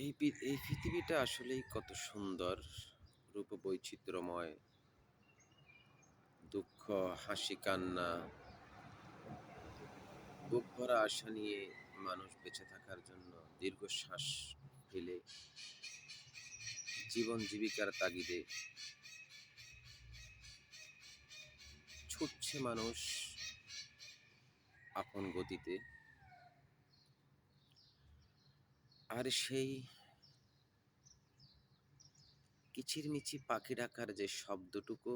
এই পৃথিবীটা আসলেই কত সুন্দর, রূপবৈচিত্র্যময়, দুঃখ, হাসি, কান্না, বুক ভরা আশা নিয়ে মানুষ বেঁচে থাকার জন্য দীর্ঘশ্বাস ফেলে জীবন জীবিকার তাগিদে ছুটছে মানুষ আপন গতিতে। আর সেই কিচিরমিচি পাখি ডাকার যে শব্দটুকু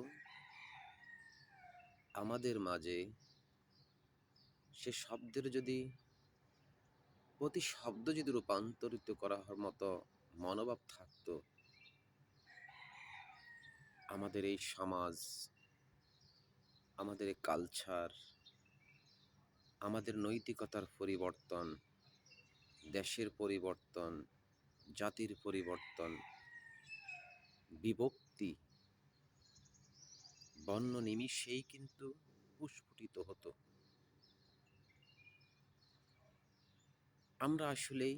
আমাদের মাঝে, সে শব্দের যদি প্রতি শব্দ যদি রূপান্তরিত করার মতো মনোভাব থাকতো, আমাদের এই সমাজ, আমাদের এই কালচার, আমাদের নৈতিকতার পরিবর্তন, দেশের পরিবর্তন, জাতির পরিবর্তন, বিভক্তি বন্য নিমিষেই কিন্তু প্রস্ফুটিত হতো। আমরা আসলেই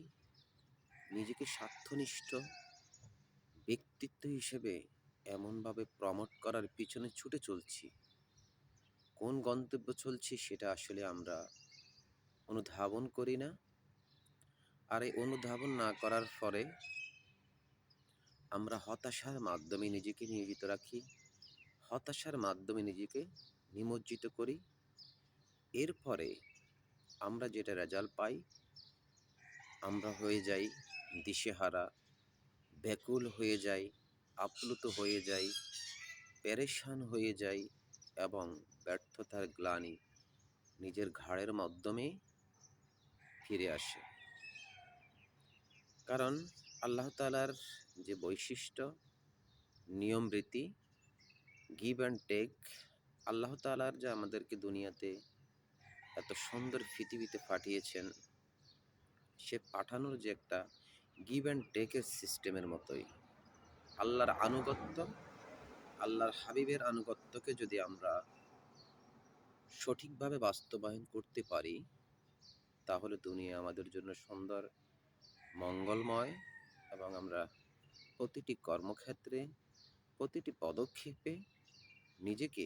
নিজেকে স্বার্থনিষ্ঠ ব্যক্তিত্ব হিসেবে এমনভাবে প্রমোট করার পিছনে ছুটে চলছি, কোন গন্তব্য চলছি সেটা আসলে আমরা অনুধাবন করি না। আর এই অনুধাবন না করার পরে আমরা হতাশার মাধ্যমে নিজেকে নিয়োজিত রাখি, হতাশার মাধ্যমে নিজেকে নিমজ্জিত করি। এরপরে আমরা যেটা রেজাল্ট পাই, আমরা হয়ে যাই দিশেহারা, ব্যাকুল হয়ে যাই, আপ্লুত হয়ে যাই, পেরেশান হয়ে যাই এবং ব্যর্থতার গ্লানি নিজের ঘাড়ের মাধ্যমে ফিরে আসে। কারণ আল্লাহ তাআলার যে বৈশিষ্ট্য, নিয়ম রীতি, গিভ অ্যান্ড টেক, আল্লাহ তাআলার যে আমাদেরকে দুনিয়াতে এত সুন্দর পৃথিবীতে পাঠিয়েছেন, সে পাঠানোর যে একটা গিভ অ্যান্ড টেকের সিস্টেমের মতোই আল্লাহর আনুগত্য, আল্লাহর হাবিবের আনুগত্যকে যদি আমরা সঠিকভাবে বাস্তবায়ন করতে পারি, তাহলে দুনিয়া আমাদের জন্য সুন্দর, মঙ্গলময় এবং আমরা প্রতিটি কর্মক্ষেত্রে, প্রতিটি পদক্ষেপে নিজেকে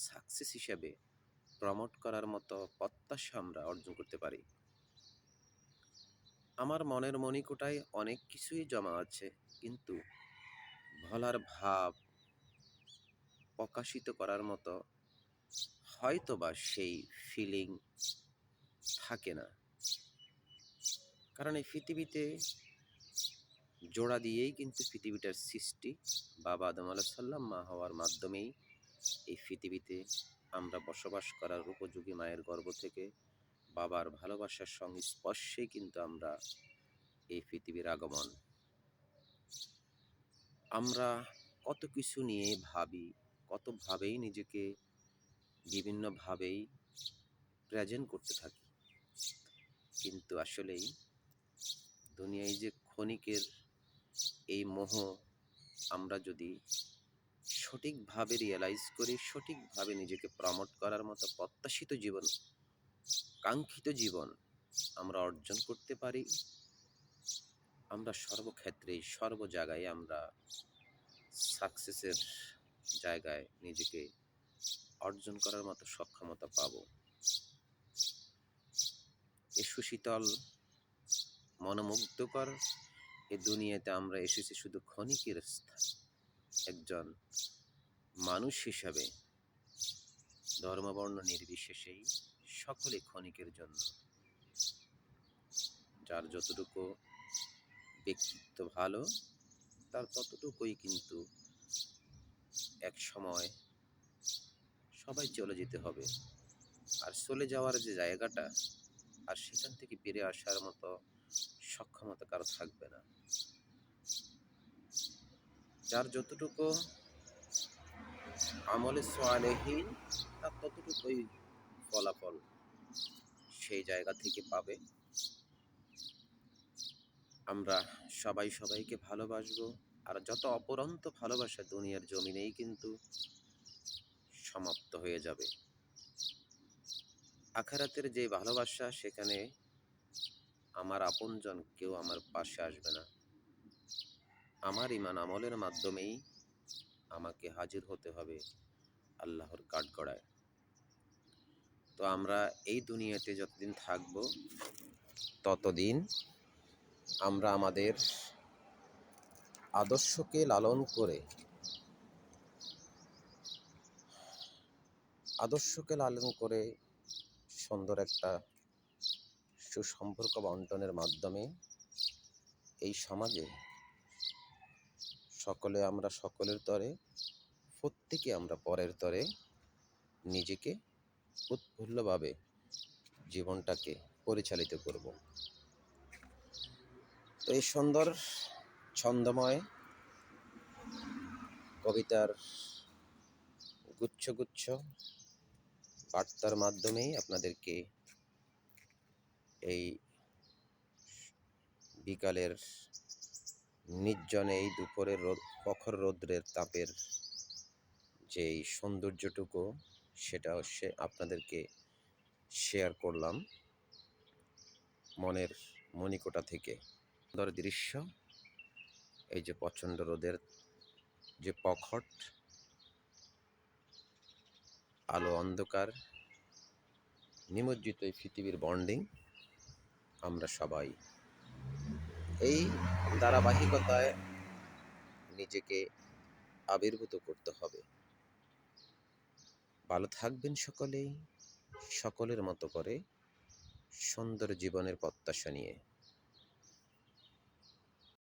সাকসেস হিসেবে প্রমোট করার মতো প্রত্যাশা আমরা অর্জন করতে পারি। আমার মনের মণিকোঠায় অনেক কিছুই জমা আছে, কিন্তু বলার ভাব প্রকাশিত করার মতো হয়তোবা সেই ফিলিং থাকে না। কারণ এই পৃথিবীতে জোড়া দিয়েই কিন্তু পৃথিবীটার সৃষ্টি। বাবা আদম আলাইহিস সালাম মা হওয়ার মাধ্যমেই এই পৃথিবীতে আমরা বসবাস করার উপযোগী মায়ের গর্ভ থেকে বাবার ভালোবাসার সংস্পর্শেই কিন্তু আমরা এই পৃথিবীর আগমন। আমরা কত কিছু নিয়ে ভাবি, কতভাবেই নিজেকে বিভিন্নভাবেই প্রেজেন্ট করতে থাকি, কিন্তু আসলেই দুনিয়ায় যে ক্ষণিকের এই মোহ আমরা যদি সঠিকভাবে রিয়েলাইজ করি, সঠিকভাবে নিজেকে প্রমোট করার মতো প্রত্যাশিত জীবন, কাঙ্ক্ষিত জীবন আমরা অর্জন করতে পারি, আমরা সর্বক্ষেত্রেই সর্ব জায়গায় আমরা সাকসেসের জায়গায় নিজেকে অর্জন করার মতো সক্ষমতা পাব। এই সুশীতল, মনোমুগ্ধকর এ দুনিয়াতে আমরা এসেছি শুধু ক্ষণিকের একজন মানুষ হিসাবে, ধর্মবর্ণ নির্বিশেষেই সকলে ক্ষণিকের জন্য। যার যতটুকু ব্যক্তিত্ব ভালো, তার ততটুকুই কিন্তু এক সময় সবাই চলে যেতে হবে। আর চলে যাওয়ার যে জায়গাটা, আর সেখান থেকে ফিরে আসার মতো সক্ষমতা কারো থাকবে না। যার যতটুকু আমলে সালেহীন, তার ততটুকুই ফলাফল সেই জায়গা থেকে পাবে। আমরা সবাই সবাইকে ভালোবাসবো, আর যত অপরন্ত ভালোবাসা দুনিয়ার জমিনেই কিন্তু সমাপ্ত হয়ে যাবে। আখিরাতের যে ভালোবাসা, সেখানে আমার আপনজন কেউ আমার পাশে আসবে না। আমার ঈমান আমলের মাধ্যমেই আমাকে হাজির হতে হবে আল্লাহর কাঠগড়ায়। তো আমরা এই দুনিয়াতে যতদিন থাকব ততদিন আমরা আমাদের আদর্শকে লালন করে সুন্দর একটা সুসম্পর্ক বন্টনের মাধ্যমে এই সমাজে আমরা সকলের তরে, প্রত্যেকে আমরা পরের তরে নিজেকে উৎফুল্লভাবে জীবনটাকে পরিচালিত করব। তো এই সুন্দর ছন্দময় কবিতার গুচ্ছ গুচ্ছ বার্তার মাধ্যমেই আপনাদেরকে এই বিকালের নির্জনে, এই দুপুরের প্রখর রৌদ্রের তাপের যেই সৌন্দর্যটুকু সেটা আপনাদেরকে শেয়ার করলাম মনের মণিকোটা থেকে। সুন্দর দৃশ্য, এই যে প্রচণ্ড রোদের যে প্রখর আলো অন্ধকার নিমজ্জিত এই পৃথিবীর বন্ডিং, আমরা সবাই এই ধারাবাহিকতায় নিজেকে আবির্ভূত করতে হবে। ভালো থাকবেন সকলেই, সকলের মতো করে সুন্দর জীবনের প্রত্যাশা নিয়ে।